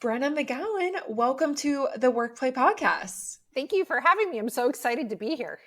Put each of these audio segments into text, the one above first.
Brenna Mcgowan, welcome to the WorkPlay podcast. Thank you for having me. I'm so excited to be here.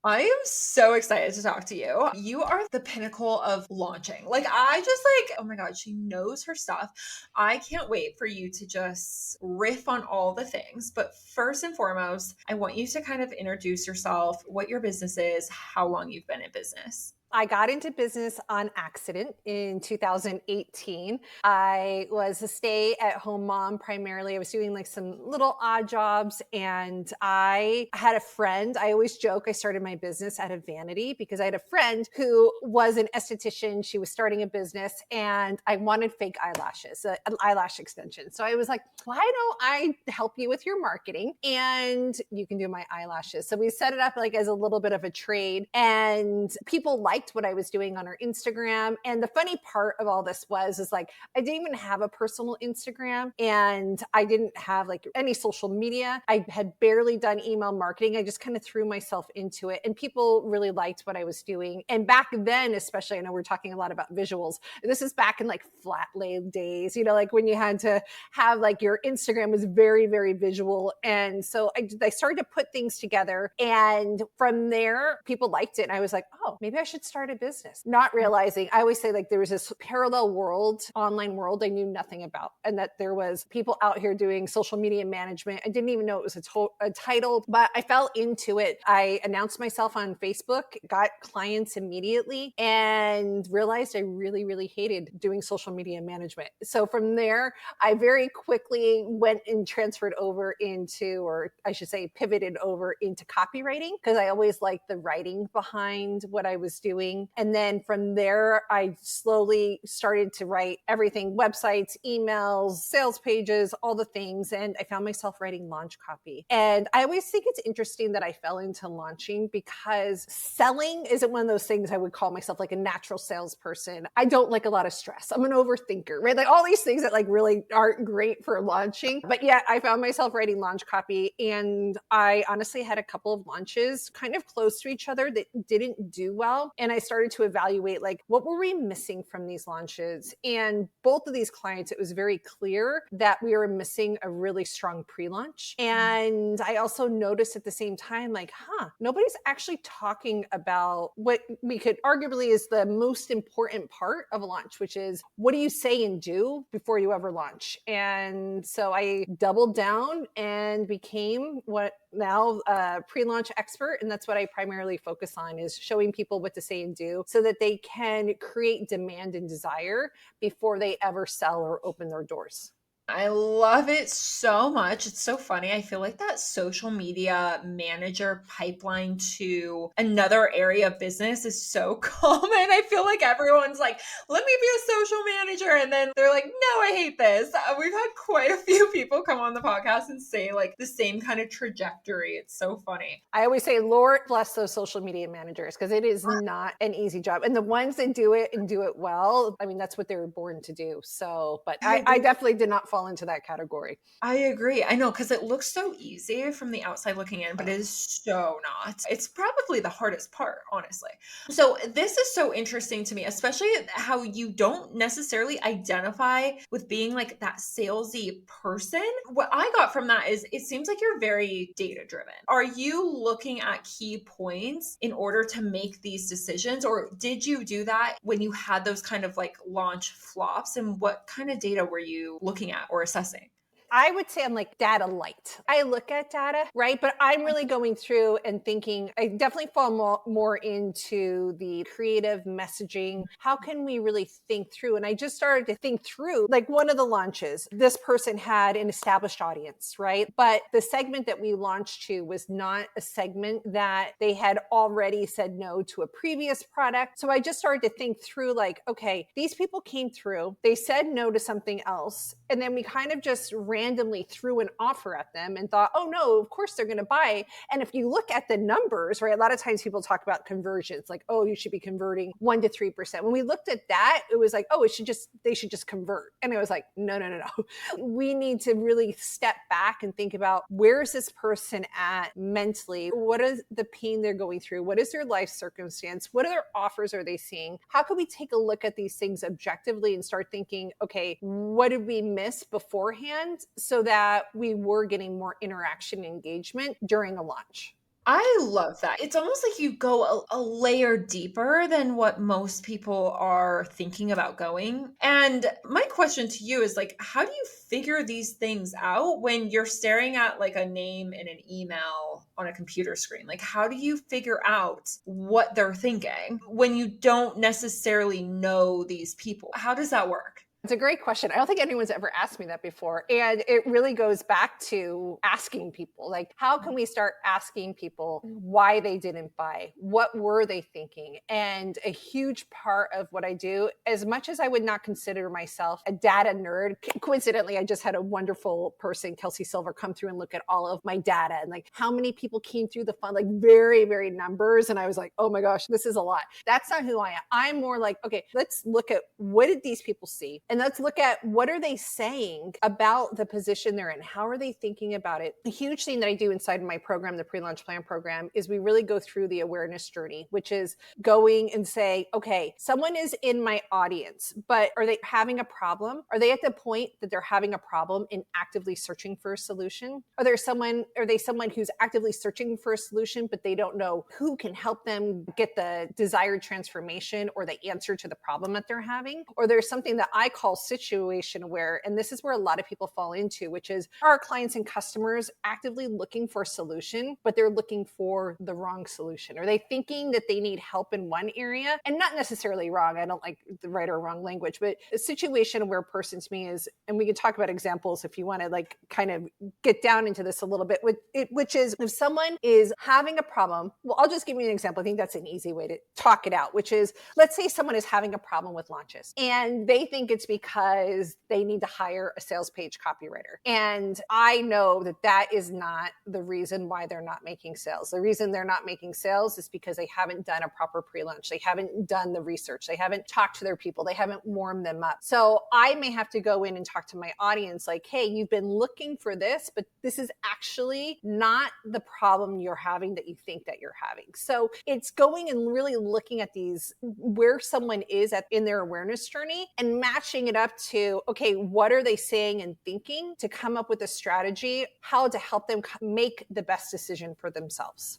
I am so excited to talk to you. You are the pinnacle of launching. Oh my God, she knows her stuff. I can't wait for you to just riff on all the things. But first and foremost, I want you to kind of introduce yourself, what your business is, how long you've been in business. I got into business on accident in 2018. I was a stay-at-home mom primarily. I was doing like some little odd jobs, and I had a friend. I always joke I started my business out of vanity because I had a friend who was an esthetician. She was starting a business, and I wanted fake eyelashes, an eyelash extension. So I was like, why don't I help you with your marketing and you can do my eyelashes? So we set it up like as a little bit of a trade, and people liked what I was doing on her Instagram. And the funny part of all this is like, I didn't even have a personal Instagram, and I didn't have like any social media. I had barely done email marketing. I just kind of threw myself into it, and people really liked what I was doing. And back then, especially, I know we're talking a lot about visuals. This is back in like flat lay days, like when you had to have like your Instagram was very, very visual. And so I started to put things together, and from there, people liked it. And I was like, oh, maybe I should start a business. Not realizing, I always say like there was this parallel world, online world I knew nothing about, and that there was people out here doing social media management. I didn't even know it was a title, but I fell into it. I announced myself on Facebook, got clients immediately, and realized I really, really hated doing social media management. So from there, I very quickly went and transferred over into, or I should say pivoted over into copywriting, because I always liked the writing behind what I was doing. And then from there, I slowly started to write everything: websites, emails, sales pages, all the things. And I found myself writing launch copy. And I always think it's interesting that I fell into launching, because selling isn't one of those things I would call myself like a natural salesperson. I don't like a lot of stress. I'm an overthinker, right? Like all these things that like really aren't great for launching. But yet I found myself writing launch copy, and I honestly had a couple of launches kind of close to each other that didn't do well. And I started to evaluate like, what were we missing from these launches? And both of these clients, it was very clear that we were missing a really strong pre-launch. And I also noticed at the same time, like, nobody's actually talking about what we could arguably is the most important part of a launch, which is what do you say and do before you ever launch? And so I doubled down and became what now a pre-launch expert. And that's what I primarily focus on, is showing people what to say and do so that they can create demand and desire before they ever sell or open their doors. I love it so much. It's so funny. I feel like that social media manager pipeline to another area of business is so common. I feel like everyone's like, let me be a social manager. And then they're like, no, I hate this. We've had quite a few people come on the podcast and say like the same kind of trajectory. It's so funny. I always say, Lord bless those social media managers, because it is not an easy job. And the ones that do it and do it well, I mean, that's what they were born to do. So, but I definitely did not fall into that category. I agree. I know, because it looks so easy from the outside looking in, but it is so not. It's probably the hardest part, honestly. So this is so interesting to me, especially how you don't necessarily identify with being like that salesy person. What I got from that is it seems like you're very data driven. Are you looking at key points in order to make these decisions? Or did you do that when you had those kind of like launch flops? And what kind of data were you looking at or assessing? I would say I'm like data light. I look at data, right? But I'm really going through and thinking, I definitely fall more into the creative messaging. How can we really think through? And I just started to think through, like one of the launches, this person had an established audience, right? But the segment that we launched to was not a segment that they had already said no to a previous product. So I just started to think through like, okay, these people came through, they said no to something else. And then we kind of just randomly threw an offer at them and thought, oh no, of course they're going to buy. And if you look at the numbers, right, a lot of times people talk about conversions, like, oh, you should be converting 1% to 3%. When we looked at that, it was like, oh, they should just convert. And it was like, no. We need to really step back and think about, where is this person at mentally? What is the pain they're going through? What is their life circumstance? What other offers are they seeing? How can we take a look at these things objectively and start thinking, okay, what did we miss beforehand audience so that we were getting more interaction and engagement during a launch. I love that. It's almost like you go a layer deeper than what most people are thinking about going. And my question to you is like, how do you figure these things out when you're staring at like a name in an email on a computer screen? Like, how do you figure out what they're thinking when you don't necessarily know these people? How does that work? It's a great question. I don't think anyone's ever asked me that before. And it really goes back to asking people, like, how can we start asking people why they didn't buy? What were they thinking? And a huge part of what I do, as much as I would not consider myself a data nerd, coincidentally, I just had a wonderful person, Kelsey Silver, come through and look at all of my data and like how many people came through the funnel, like very, very numbers. And I was like, oh my gosh, this is a lot. That's not who I am. I'm more like, okay, let's look at what did these people see? And let's look at what are they saying about the position they're in? How are they thinking about it? A huge thing that I do inside of my program, the pre-launch plan program, is we really go through the awareness journey, which is going and say, okay, someone is in my audience, but are they having a problem? Are they at the point that they're having a problem and actively searching for a solution? Are they someone who's actively searching for a solution, but they don't know who can help them get the desired transformation or the answer to the problem that they're having? Or there's something that I call situation aware. And this is where a lot of people fall into, which is our clients and customers actively looking for a solution, but they're looking for the wrong solution. Are they thinking that they need help in one area? And not necessarily wrong. I don't like the right or wrong language, but a situation aware person to me is, and we can talk about examples if you want to like kind of get down into this a little bit, which is if someone is having a problem, well, I'll just give you an example. I think that's an easy way to talk it out, which is, let's say someone is having a problem with launches and they think it's because they need to hire a sales page copywriter. And I know that that is not the reason why they're not making sales. The reason they're not making sales is because they haven't done a proper pre-launch. They haven't done the research. They haven't talked to their people. They haven't warmed them up. So I may have to go in and talk to my audience like, hey, you've been looking for this, but this is actually not the problem you're having that you think that you're having. So it's going and really looking at these, where someone is in their awareness journey and matching it up to, okay, what are they saying and thinking to come up with a strategy, how to help them make the best decision for themselves.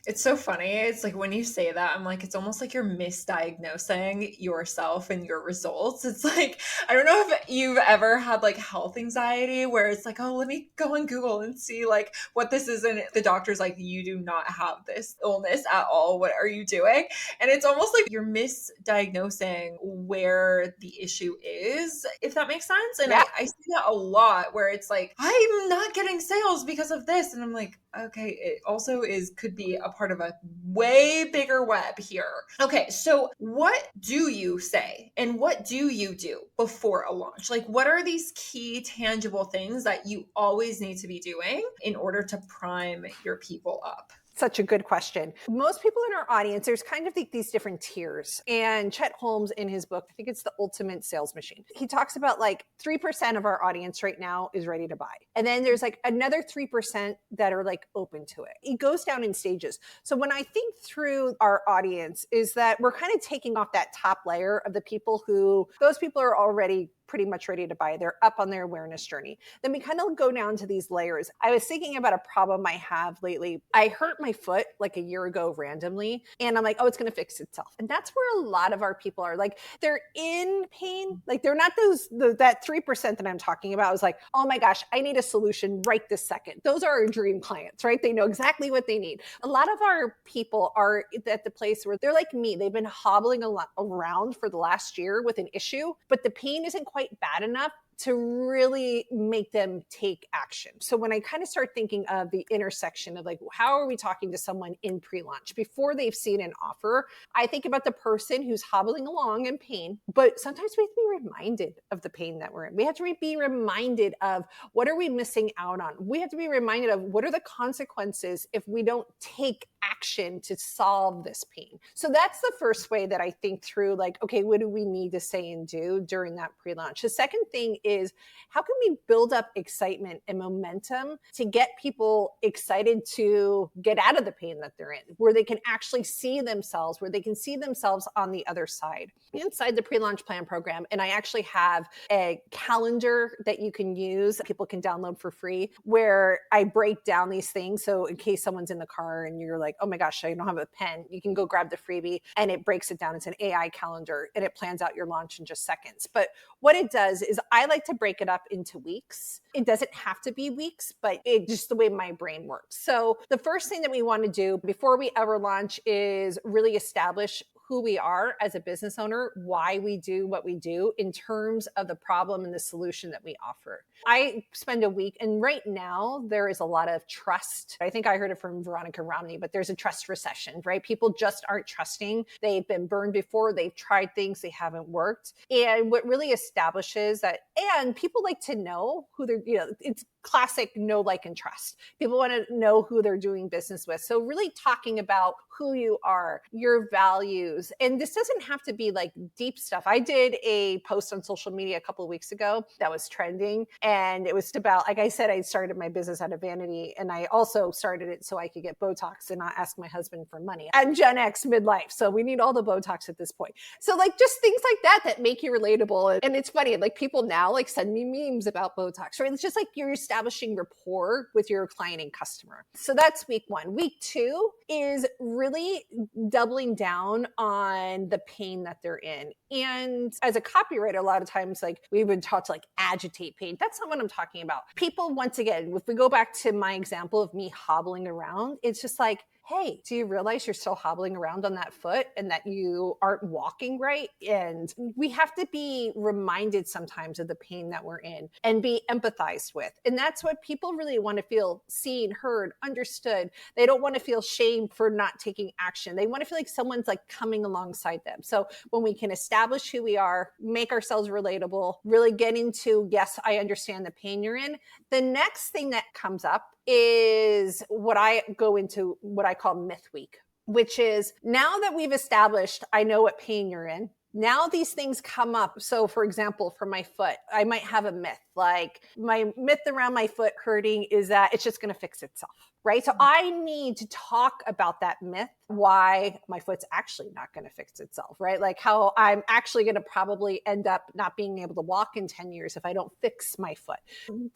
It's so funny. It's like when you say that, I'm like, it's almost like you're misdiagnosing yourself and your results. It's like, I don't know if you've ever had like health anxiety where it's like, oh, let me go on Google and see like what this is. And the doctor's like, you do not have this illness at all. What are you doing? And it's almost like you're misdiagnosing where the issue is, if that makes sense. And Yeah. I see that a lot where it's like, I'm not getting sales because of this. And I'm like, okay, it also could be a part of a way bigger web here. Okay, so what do you say and what do you do before a launch? Like, what are these key tangible things that you always need to be doing in order to prime your people up? Such a good question. Most people in our audience, there's kind of these different tiers. And Chet Holmes in his book, I think it's The Ultimate Sales Machine, he talks about like 3% of our audience right now is ready to buy. And then there's like another 3% that are like open to it. It goes down in stages. So when I think through our audience is that we're kind of taking off that top layer of the people who, those people are already pretty much ready to buy. They're up on their awareness journey. Then we kind of go down to these layers. I was thinking about a problem I have lately. I hurt my foot like a year ago randomly, and I'm like, oh, it's going to fix itself. And that's where a lot of our people are like, they're in pain. Like they're not that 3% that I'm talking about is like, oh my gosh, I need a solution right this second. Those are our dream clients, right? They know exactly what they need. A lot of our people are at the place where they're like me. They've been hobbling around for the last year with an issue, but the pain isn't quite bad enough to really make them take action. So when I kind of start thinking of the intersection of like, how are we talking to someone in pre-launch before they've seen an offer? I think about the person who's hobbling along in pain, but sometimes we have to be reminded of the pain that we're in. We have to be reminded of what are we missing out on? We have to be reminded of what are the consequences if we don't take action to solve this pain. So that's the first way that I think through, like, okay, what do we need to say and do during that pre-launch? The second thing is, how can we build up excitement and momentum to get people excited to get out of the pain that they're in, where they can actually see themselves, where they can see themselves on the other side. Inside the pre-launch plan program, and I actually have a calendar that you can use, people can download for free, where I break down these things. So in case someone's in the car and you're like, oh my gosh, I don't have a pen, you can go grab the freebie and it breaks it down. It's an AI calendar and it plans out your launch in just seconds. But what it does is I like to break it up into weeks. It doesn't have to be weeks, but it just the way my brain works. So the first thing that we want to do before we ever launch is really establish who we are as a business owner, why we do what we do in terms of the problem and the solution that we offer. I spend a week, and right now there is a lot of trust. I think I heard it from Veronica Romney, but there's a trust recession, right? People just aren't trusting. They've been burned before. They've tried things, they haven't worked. And what really establishes that, and people like to know who they're, it's classic know, like, and trust. People want to know who they're doing business with. So really talking about who you are, your values. And this doesn't have to be like deep stuff. I did a post on social media a couple of weeks ago that was trending. And it was about, like I said, I started my business out of vanity. And I also started it so I could get Botox and not ask my husband for money. I'm Gen X midlife. So we need all the Botox at this point. So like just things like that make you relatable. And it's funny, like people now like send me memes about Botox, right? It's just like you're establishing rapport with your client and customer. So that's week one. Week two is really doubling down on the pain that they're in. And as a copywriter, a lot of times, like we've been taught to like agitate pain. That's not what I'm talking about. People, once again, if we go back to my example of me hobbling around, it's just like, hey, do you realize you're still hobbling around on that foot and that you aren't walking right? And we have to be reminded sometimes of the pain that we're in and be empathized with. And that's what people really want to feel seen, heard, understood. They don't want to feel shame for not taking action. They want to feel like someone's like coming alongside them. So when we can establish who we are, make ourselves relatable, really get into, yes, I understand the pain you're in. The next thing that comes up is what I go into, what I call myth week, which is now that we've established, I know what pain you're in. Now these things come up. So for example, for my foot, I might have a myth. Like my myth around my foot hurting is that it's just going to fix itself, right? So I need to talk about that myth, why my foot's actually not going to fix itself, right? Like how I'm actually going to probably end up not being able to walk in 10 years if I don't fix my foot.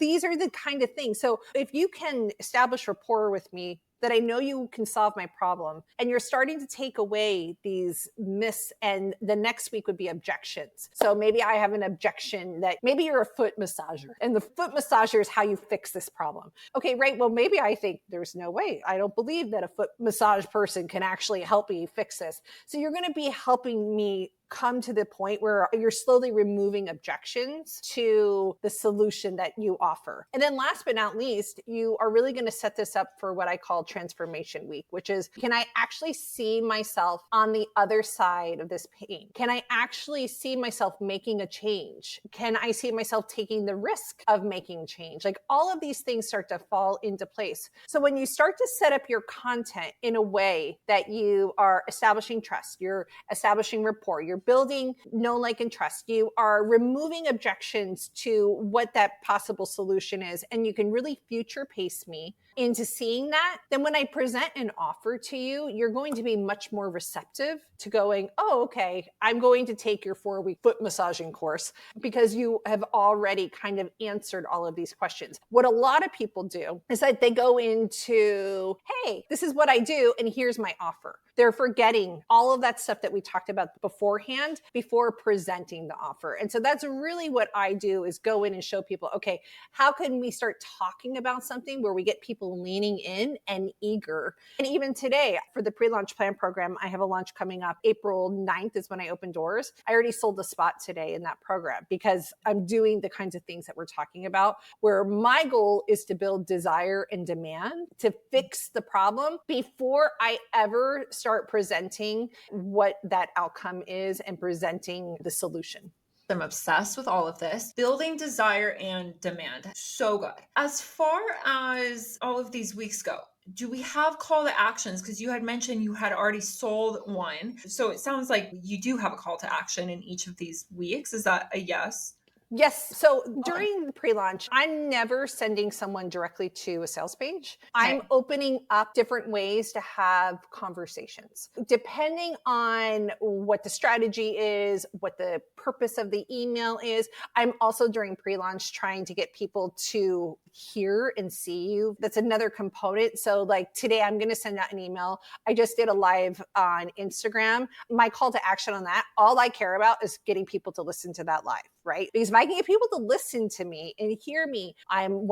These are the kind of things. So if you can establish rapport with me, that I know you can solve my problem, and you're starting to take away these myths, and the next week would be objections. So maybe I have an objection that maybe you're a foot massager and the foot massager is how you fix this problem. Okay, right. Well, maybe I think there's no way. I don't believe that a foot massage person can actually help me fix this. So you're going to be helping me come to the point where you're slowly removing objections to the solution that you offer. And then last but not least, you are really going to set this up for what I call transformation week, which is, can I actually see myself on the other side of this pain? Can I actually see myself making a change? Can I see myself taking the risk of making change? Like all of these things start to fall into place. So when you start to set up your content in a way that you are establishing trust, you're establishing rapport, you're building know, like, and trust. You are removing objections to what that possible solution is. And you can really future pace me into seeing that. Then when I present an offer to you, you're going to be much more receptive to going, oh, okay, I'm going to take your 4-week foot massaging course because you have already kind of answered all of these questions. What a lot of people do is that they go into, hey, this is what I do, and here's my offer. They're forgetting all of that stuff that we talked about beforehand before presenting the offer. And so that's really what I do, is go in and show people, okay, how can we start talking about something where we get people leaning in and eager? And even today for the pre-launch plan program, I have a launch coming up. April 9th is when I open doors. I already sold a spot today in that program because I'm doing the kinds of things that we're talking about, where my goal is to build desire and demand to fix the problem before I ever start presenting what that outcome is and presenting the solution. I'm obsessed with all of this. Building desire and demand. So good. As far as all of these weeks go, Do we have call to actions? Because you had mentioned you had already sold one. So it sounds like you do have a call to action in each of these weeks. Is that a yes? Yes. So Okay. during the pre-launch, I'm never sending someone directly to a sales page. I'm Okay. opening up different ways to have conversations. Depending on what the strategy is, what the purpose of the email is, I'm also during pre-launch trying to get people to hear and see you. That's another component. So like today I'm going to send out an email. I just did a live on Instagram. My call to action on that, all I care about is getting people to listen to that live, right? Because if I can get people to listen to me and hear me, I'm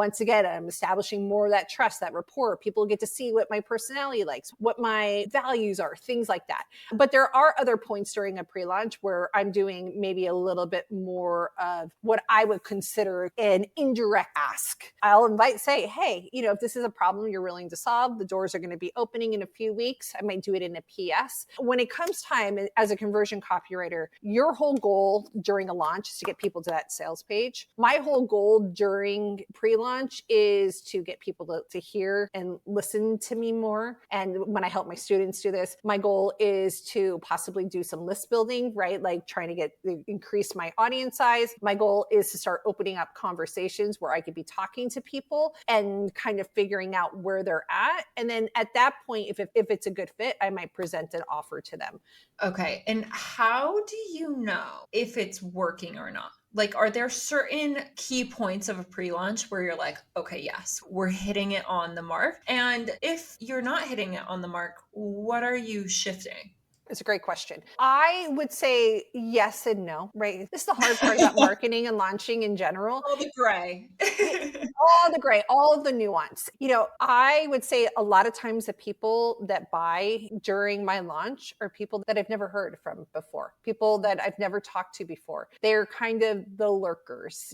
establishing more of that trust, that rapport. People get to see what my personality likes, what my values are, things like that. But there are other points during a pre-launch where I'm doing maybe a little bit more of what I would consider an indirect ask. I'll say, hey, if this is a problem you're willing to solve, the doors are going to be opening in a few weeks. I might do it in a PS. When it comes time as a conversion copywriter, your whole goal during a launch is to get people to that sales page. My whole goal during pre-launch is to get people to hear and listen to me more. And when I help my students do this, my goal is to possibly do some list building, right? Like trying to increase my audience size. My goal is to start opening up conversations where I could be talking to people and kind of figuring out where they're at. And then at that point, if it's a good fit, I might present an offer to them. Okay. And how do you know if it's working or not? Like, are there certain key points of a pre launch where you're like, okay, yes, we're hitting it on the mark? And if you're not hitting it on the mark, what are you shifting? It's a great question. I would say yes and no, right? This is the hard part about marketing and launching in general. All the gray. All the gray, all of the nuance. I would say a lot of times the people that buy during my launch are people that I've never heard from before, people that I've never talked to before. They're kind of the lurkers.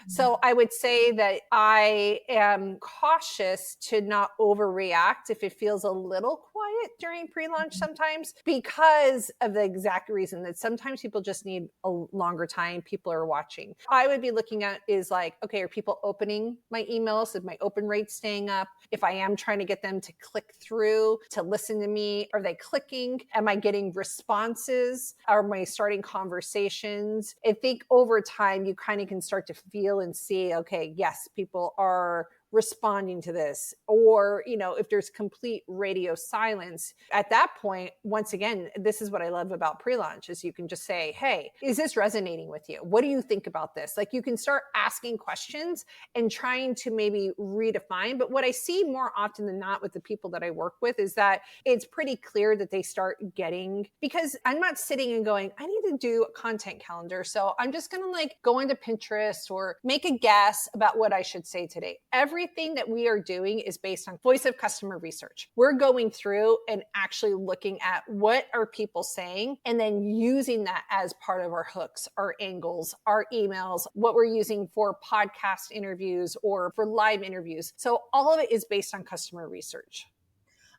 So I would say that I am cautious to not overreact if it feels a little quiet during pre-launch sometimes, because of the exact reason that sometimes people just need a longer time. People are watching. I would be looking at is like, okay, are people opening my emails? Is my open rate staying up? If I am trying to get them to click through to listen to me, are they clicking? Am I getting responses? Are I starting conversations? I think over time you kind of can start to feel and see, okay, yes, people are responding to this. Or if there's complete radio silence at that point, once again, this is what I love about pre-launch is you can just say, hey, is this resonating with you? What do you think about this? Like you can start asking questions and trying to maybe redefine. But what I see more often than not with the people that I work with is that it's pretty clear that they start getting, because I'm not sitting and going, I need to do a content calendar, so I'm just going to like go into Pinterest or make a guess about what I should say today. Everything that we are doing is based on voice of customer research. We're going through and actually looking at what are people saying and then using that as part of our hooks, our angles, our emails, what we're using for podcast interviews or for live interviews. So all of it is based on customer research.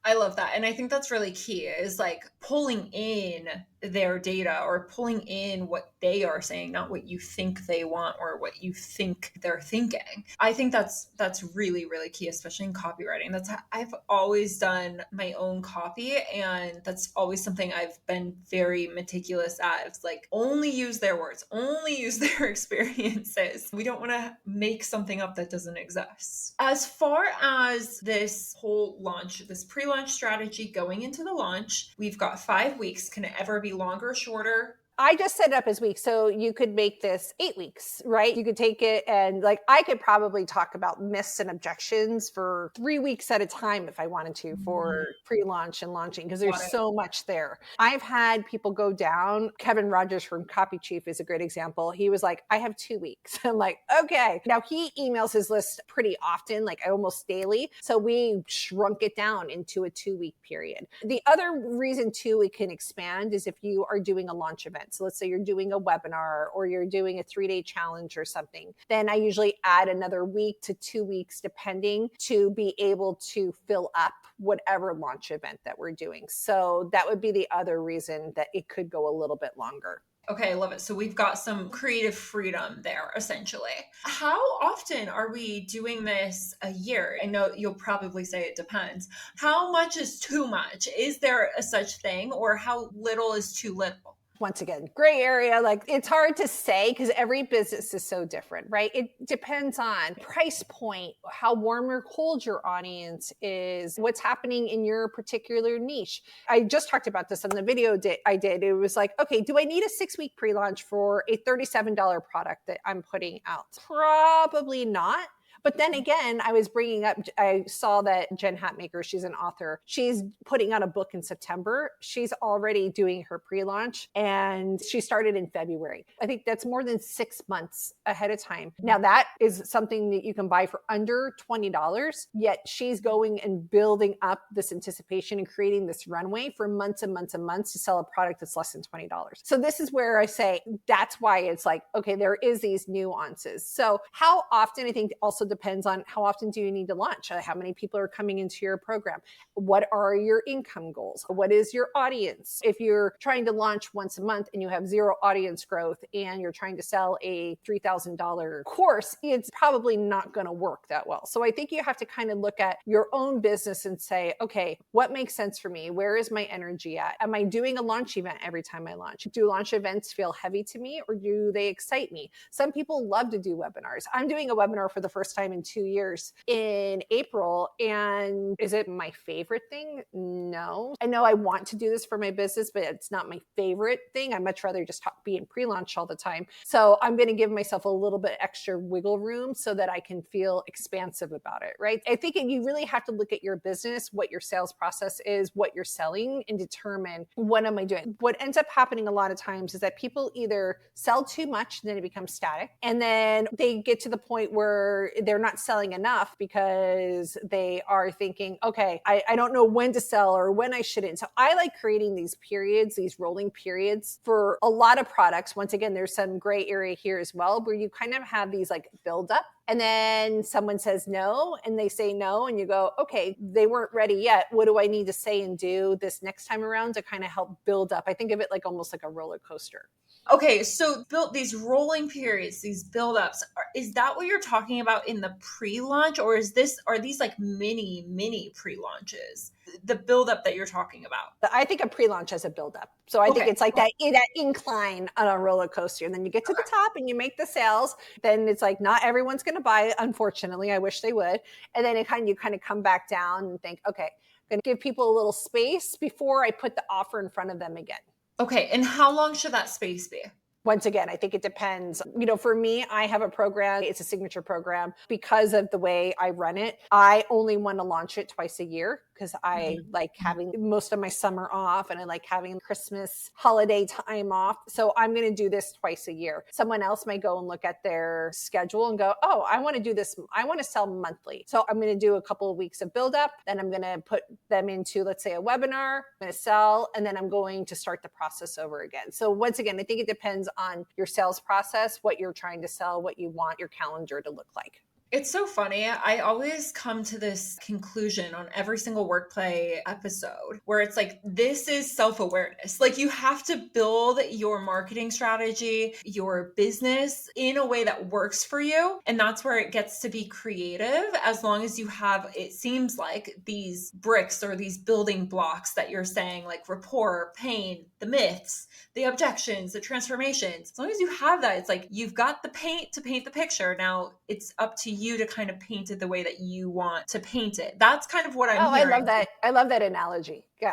I love that. And I think that's really key is like pulling in their data or pulling in what they are saying, not what you think they want or what you think they're thinking. I think that's really, really key, especially in copywriting. I've always done my own copy, and that's always something I've been very meticulous at. It's like only use their words, only use their experiences. We don't want to make something up that doesn't exist. As far as this whole launch, this pre-launch strategy going into the launch, we've got 5 weeks. Can it ever be longer or shorter? I just set it up as weeks. So you could make this 8 weeks, right? You could take it and like, I could probably talk about myths and objections for 3 weeks at a time if I wanted to for pre-launch and launching, because there's so much there. I've had people go down. Kevin Rogers from Copy Chief is a great example. He was like, I have 2 weeks. I'm like, okay. Now he emails his list pretty often, like almost daily. So we shrunk it down into a 2-week period. The other reason too, it can expand is if you are doing a launch event. So let's say you're doing a webinar or you're doing a 3-day challenge or something. Then I usually add another week to 2 weeks, depending, to be able to fill up whatever launch event that we're doing. So that would be the other reason that it could go a little bit longer. Okay, I love it. So we've got some creative freedom there, essentially. How often are we doing this a year? I know you'll probably say it depends. How much is too much? Is there a such thing, or how little is too little? Once again, gray area. Like, it's hard to say because every business is so different, right? It depends on price point, how warm or cold your audience is, what's happening in your particular niche. I just talked about this on the video I did. It was like, okay, do I need a 6-week pre-launch for a $37 product that I'm putting out? Probably not. But then again, I was bringing up, I saw that Jen Hatmaker, she's an author. She's putting out a book in September. She's already doing her pre-launch and she started in February. I think that's more than 6 months ahead of time. Now that is something that you can buy for under $20, yet she's going and building up this anticipation and creating this runway for months and months and months to sell a product that's less than $20. So this is where I say, that's why it's like, okay, there is these nuances. So how often, I think also depends on how often do you need to launch, how many people are coming into your program, what are your income goals, what is your audience. If you're trying to launch once a month and you have zero audience growth and you're trying to sell a $3,000 course, it's probably not going to work that well. So I think you have to kind of look at your own business and say, okay, what makes sense for me? Where is my energy at? Am I doing a launch event every time I launch? Do launch events feel heavy to me or do they excite me? Some people love to do webinars. I'm doing a webinar for the first time in 2 years in April. And is it my favorite thing? No. I know I want to do this for my business, but it's not my favorite thing. I'd much rather just be in pre-launch all the time. So I'm going to give myself a little bit extra wiggle room so that I can feel expansive about it, right? I think you really have to look at your business, what your sales process is, what you're selling, and determine, what am I doing? What ends up happening a lot of times is that people either sell too much and then it becomes static, and then they get to the point where they're not selling enough because they are thinking, okay, I don't know when to sell or when I shouldn't. So I like creating these periods, these rolling periods for a lot of products. Once again, there's some gray area here as well, where you kind of have these like build up, and then someone says no and they say no, and you go, okay, they weren't ready yet. What do I need to say and do this next time around to kind of help build up? I think of it like almost like a roller coaster. Okay, so built these rolling periods, these buildups, is that what you're talking about in the pre-launch, or are these like mini pre-launches? The buildup that you're talking about. I think a pre-launch has a buildup. So I think it's like that incline on a roller coaster. And then you get to the top and you make the sales. Then it's like, not everyone's going to buy it. Unfortunately, I wish they would. And then you kind of come back down and think, okay, I'm going to give people a little space before I put the offer in front of them again. Okay. And how long should that space be? Once again, I think it depends. For me, I have a program. It's a signature program. Because of the way I run it, I only want to launch it twice a year because I like having most of my summer off and I like having Christmas holiday time off. So I'm going to do this twice a year. Someone else might go and look at their schedule and go, oh, I want to do this. I want to sell monthly. So I'm going to do a couple of weeks of build up. Then I'm going to put them into, let's say, a webinar. I'm going to sell, and then I'm going to start the process over again. So once again, I think it depends on your sales process, what you're trying to sell, what you want your calendar to look like. It's so funny. I always come to this conclusion on every single WorkPlay episode where it's like, this is self-awareness. Like, you have to build your marketing strategy, your business in a way that works for you. And that's where it gets to be creative, as long as you have, it seems like, these bricks or these building blocks that you're saying, like rapport, pain, the myths, the objections, the transformations. As long as you have that, it's like you've got the paint to paint the picture. Now it's up to you to kind of paint it the way that you want to paint it. That's kind of what I'm hearing. I love that. I love that analogy. Yeah,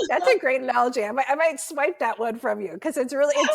that's a great analogy. I might swipe that one from you because it's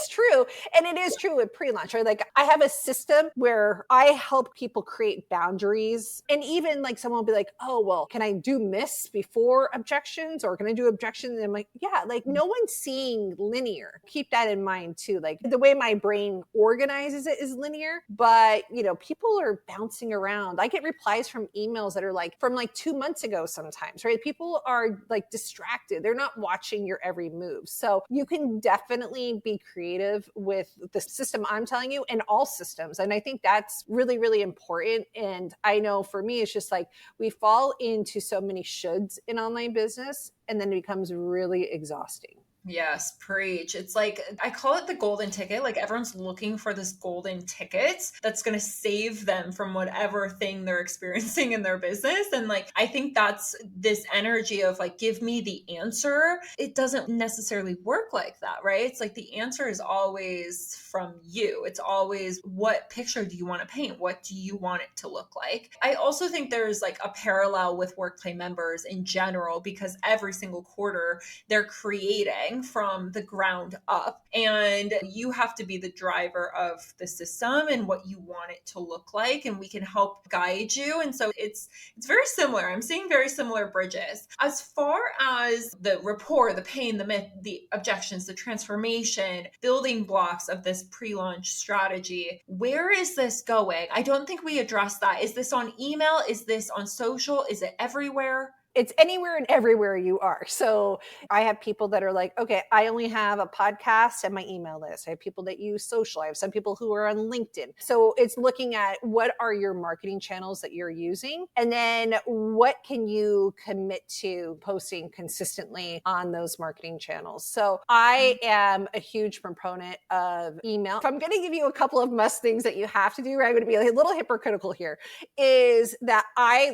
true. And it is true with pre-launch, right? Like, I have a system where I help people create boundaries. And even like someone will be like, oh, well, can I do myths before objections, or can I do objections? And I'm like, yeah, like no one's seeing linear. Keep that in mind too. Like, the way my brain organizes it is linear, but people are bouncing around. I get replies from emails that are like from like 2 months ago sometimes, right? People are like distracted. They're not watching your every move. So you can definitely be creative with the system I'm telling you, and all systems. And I think that's really, really important. And I know for me, it's just like we fall into so many shoulds in online business, and then it becomes really exhausting. Yes, preach. It's like, I call it the golden ticket. Like everyone's looking for this golden ticket that's going to save them from whatever thing they're experiencing in their business. And like, I think that's this energy of like, give me the answer. It doesn't necessarily work like that, right? It's like the answer is always from you. It's always, what picture do you want to paint? What do you want it to look like? I also think there's like a parallel with WorkPlay members in general, because every single quarter they're creating from the ground up, and you have to be the driver of the system and what you want it to look like, and we can help guide you. And so it's very similar. I'm seeing very similar bridges as far as the rapport, the pain, the myth, the objections, the transformation, building blocks of this pre-launch strategy. Where is this going? I don't think we addressed that. Is this on email? Is this on social? Is it everywhere? It's anywhere and everywhere you are. So I have people that are like, okay, I only have a podcast and my email list. I have people that use social. I have some people who are on LinkedIn. So it's looking at what are your marketing channels that you're using, and then what can you commit to posting consistently on those marketing channels. So I am a huge proponent of email. If I'm going to give you a couple of must things that you have to do, I'm going to be a little hypocritical here, is that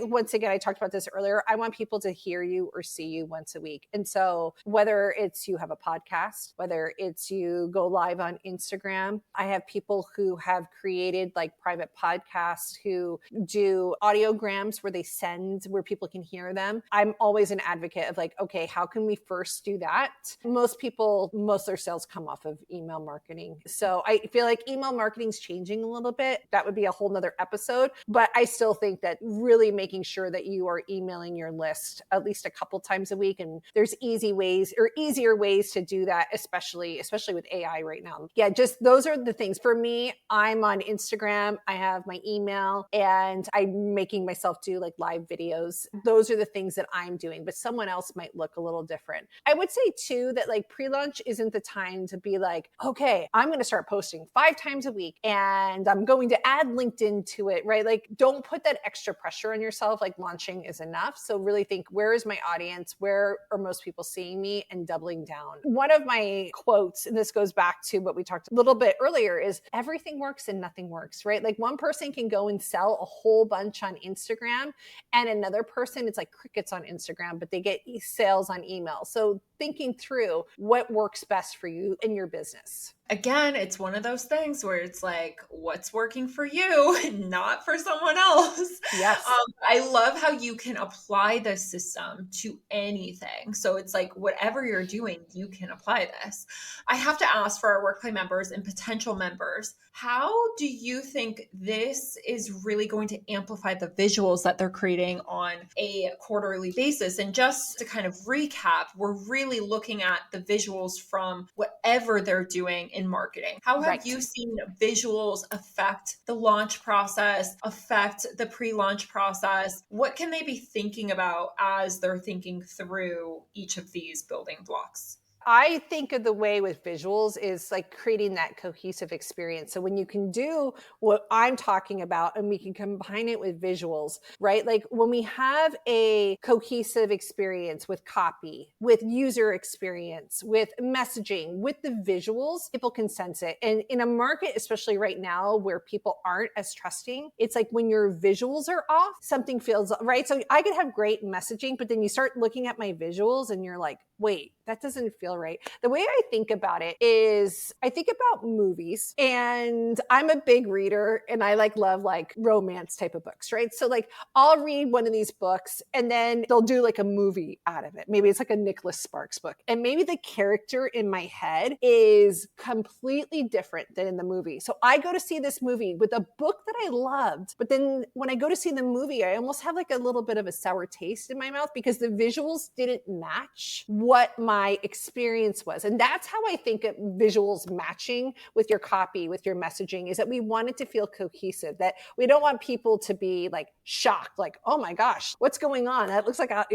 once again, I talked about this earlier, I want people to hear you or see you once a week. And so whether it's you have a podcast, whether it's you go live on Instagram, I have people who have created like private podcasts who do audiograms where people can hear them. I'm always an advocate of like, okay, how can we first do that? Most of their sales come off of email marketing. So I feel like email marketing is changing a little bit. That would be a whole nother episode, but I still think that really making sure that you are emailing your list at least a couple times a week. And there's easier ways to do that, especially with AI right now. Yeah, just those are the things. For me, I'm on Instagram. I have my email and I'm making myself do like live videos. Those are the things that I'm doing, but someone else might look a little different. I would say too, that like pre-launch isn't the time to be like, okay, I'm going to start posting 5 times a week and I'm going to add LinkedIn to it, right? Like don't put that extra pressure on yourself. Like launching is enough. So really think, where is my audience? Where are most people seeing me? And doubling down. One of my quotes, and this goes back to what we talked a little bit earlier, is everything works and nothing works, right? Like one person can go and sell a whole bunch on Instagram, and another person, it's like crickets on Instagram, but they get sales on email. So thinking through what works best for you in your business. Again, it's one of those things where it's like, what's working for you, not for someone else. Yes. I love how you can apply the system to anything. So it's like, whatever you're doing, you can apply this. I have to ask for our WorkPlay members and potential members, how do you think this is really going to amplify the visuals that they're creating on a quarterly basis? And just to kind of recap, we're really looking at the visuals from whatever they're doing in marketing. How have you seen visuals affect the launch process, affect the pre-launch process? What can they be thinking about as they're thinking through each of these building blocks? I think of the way with visuals is like creating that cohesive experience. So when you can do what I'm talking about and we can combine it with visuals, right? Like when we have a cohesive experience with copy, with user experience, with messaging, with the visuals, people can sense it. And in a market, especially right now where people aren't as trusting, it's like when your visuals are off, something feels right. So I could have great messaging, but then you start looking at my visuals and you're like, wait, that doesn't feel right. The way I think about it is I think about movies, and I'm a big reader and I love romance type of books, right? So like I'll read one of these books and then they'll do like a movie out of it. Maybe it's like a Nicholas Sparks book. And maybe the character in my head is completely different than in the movie. So I go to see this movie with a book that I loved, but then when I go to see the movie, I almost have like a little bit of a sour taste in my mouth because the visuals didn't match what my experience was. And that's how I think of visuals matching with your copy, with your messaging, is that we want it to feel cohesive, that we don't want people to be like shocked, like, oh my gosh, what's going on? That looks like a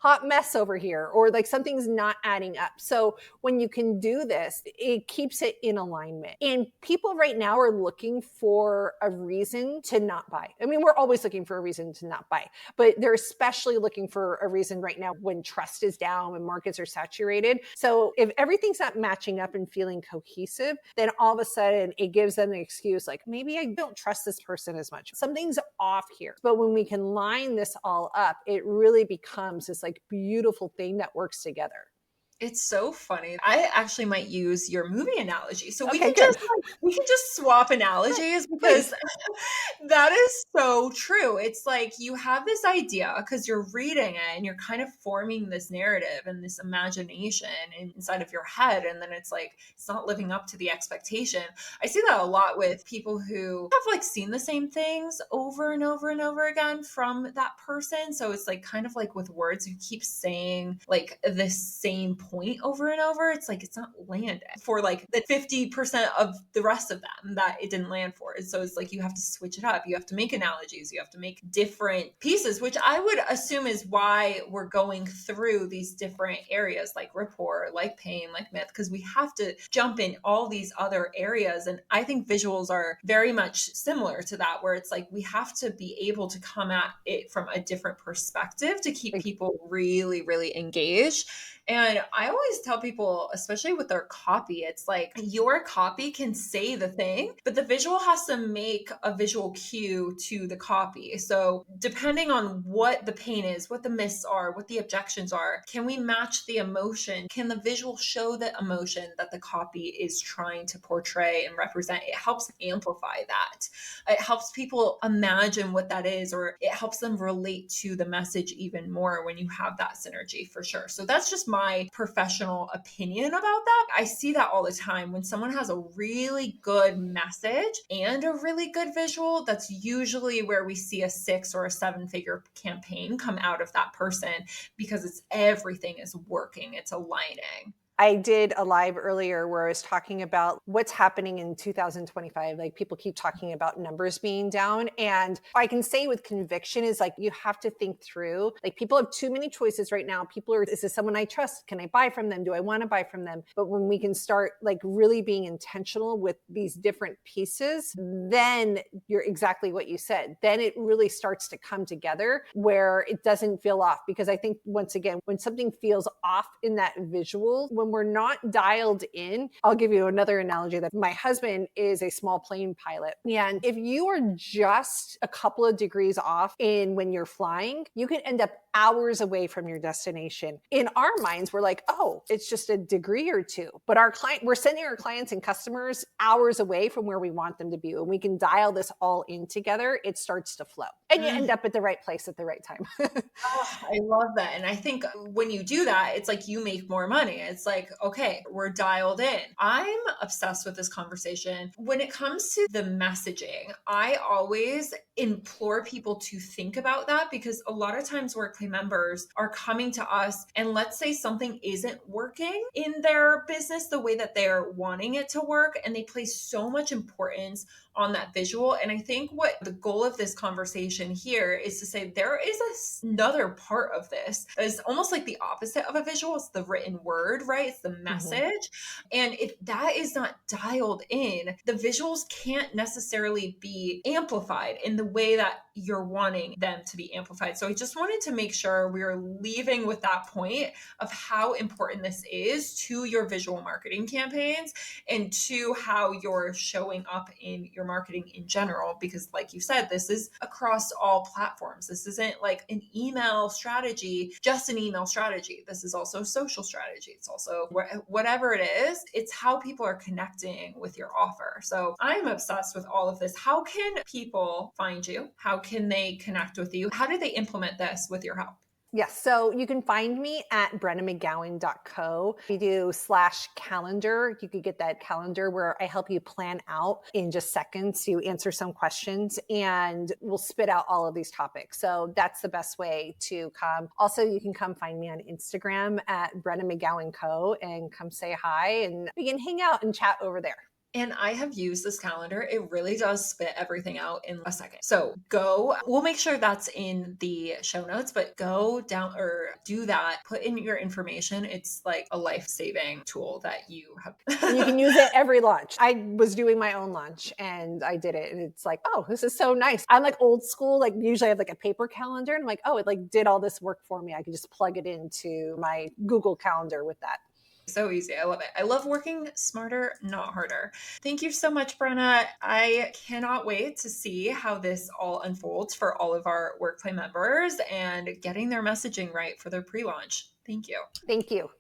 hot mess over here, or like something's not adding up. So when you can do this, it keeps it in alignment. And people right now are looking for a reason to not buy. I mean, we're always looking for a reason to not buy, but they're especially looking for a reason right now when trust is down, when markets are saturated. So if everything's not matching up and feeling cohesive, then all of a sudden it gives them an excuse like, maybe I don't trust this person as much. Something's off here. But when we can line this all up, it really becomes this like beautiful thing that works together. It's so funny. I actually might use your movie analogy. So we Okay, can good. just we can just swap Sure, analogies please. because that is so true. It's like you have this idea because you're reading it and you're kind of forming this narrative and this imagination inside of your head. And then it's like it's not living up to the expectation. I see that a lot with people who have like seen the same things over and over and over again from that person. So it's like kind of like with words, you keep saying like the same point over and over. It's like it's not landing for like the 50% of the rest of them that it didn't land for. And so it's like you have to switch it up. You have to make analogies. You have to make different pieces, which I would assume is why we're going through these different areas like rapport, like pain, like myth, because we have to jump in all these other areas. And I think visuals are very much similar to that, where it's like we have to be able to come at it from a different perspective to keep people really, really engaged. And I always tell people, especially with their copy, it's like your copy can say the thing, but the visual has to make a visual cue to the copy. So depending on what the pain is, what the myths are, what the objections are, can we match the emotion? Can the visual show the emotion that the copy is trying to portray and represent? It helps amplify that. It helps people imagine what that is, or it helps them relate to the message even more when you have that synergy, for sure. So that's just my professional opinion about that. I see that all the time when someone has a really good message and a really good visual. That's usually where we see a 6 or a 7-figure campaign come out of that person, because it's everything is working, it's aligning. I did a live earlier where I was talking about what's happening in 2025. Like people keep talking about numbers being down. And I can say with conviction is like, you have to think through, like people have too many choices right now. People are, is this someone I trust? Can I buy from them? Do I want to buy from them? But when we can start like really being intentional with these different pieces, then you're exactly what you said. Then it really starts to come together where it doesn't feel off. Because I think once again, when something feels off in that visual, when we're not dialed in, I'll give you another analogy that my husband is a small plane pilot. And if you are just a couple of degrees off in when you're flying, you can end up hours away from your destination. In our minds, we're like, oh, it's just a degree or two. But we're sending our clients and customers hours away from where we want them to be. When we can dial this all in together, it starts to flow. And you end up at the right place at the right time. Oh, I love that. And I think when you do that, it's like you make more money. It's like, okay, we're dialed in. I'm obsessed with this conversation. When it comes to the messaging, I always implore people to think about that, because a lot of times WorkPlay members are coming to us and let's say something isn't working in their business the way that they're wanting it to work, and they place so much importance on that visual. And I think what the goal of this conversation here is to say there is another part of this is almost like the opposite of a visual. It's the written word, right? It's the message. And if that is not dialed in, the visuals can't necessarily be amplified in the way that you're wanting them to be amplified. So I just wanted to make sure we are leaving with that point of how important this is to your visual marketing campaigns and to how you're showing up in your marketing in general. Because like you said, this is across all platforms. This isn't like an email strategy, just an email strategy. This is also social strategy. It's also whatever it is, it's how people are connecting with your offer. So I'm obsessed with all of this. How can people find you? How can they connect with you? How do they implement this with your help? Yes. So you can find me at brennamcgowan.co. We do /calendar. You could get that calendar where I help you plan out in just seconds to answer some questions, and we'll spit out all of these topics. So that's the best way to come. Also, you can come find me on Instagram at Brenna McGowan Co. and come say hi, and we can hang out and chat over there. And I have used this calendar. It really does spit everything out in a second. So go, we'll make sure that's in the show notes, but go down or do that, put in your information. It's like a life saving tool that you And you have. can use it every lunch. I was doing my own lunch and I did it. And it's like, oh, this is so nice. I'm like old school. Like usually I have like a paper calendar. And I'm like, oh, it like did all this work for me. I could just plug it into my Google Calendar with that. So easy. I love it. I love working smarter, not harder. Thank you so much, Brenna. I cannot wait to see how this all unfolds for all of our WorkPlay members and getting their messaging right for their pre launch. Thank you. Thank you.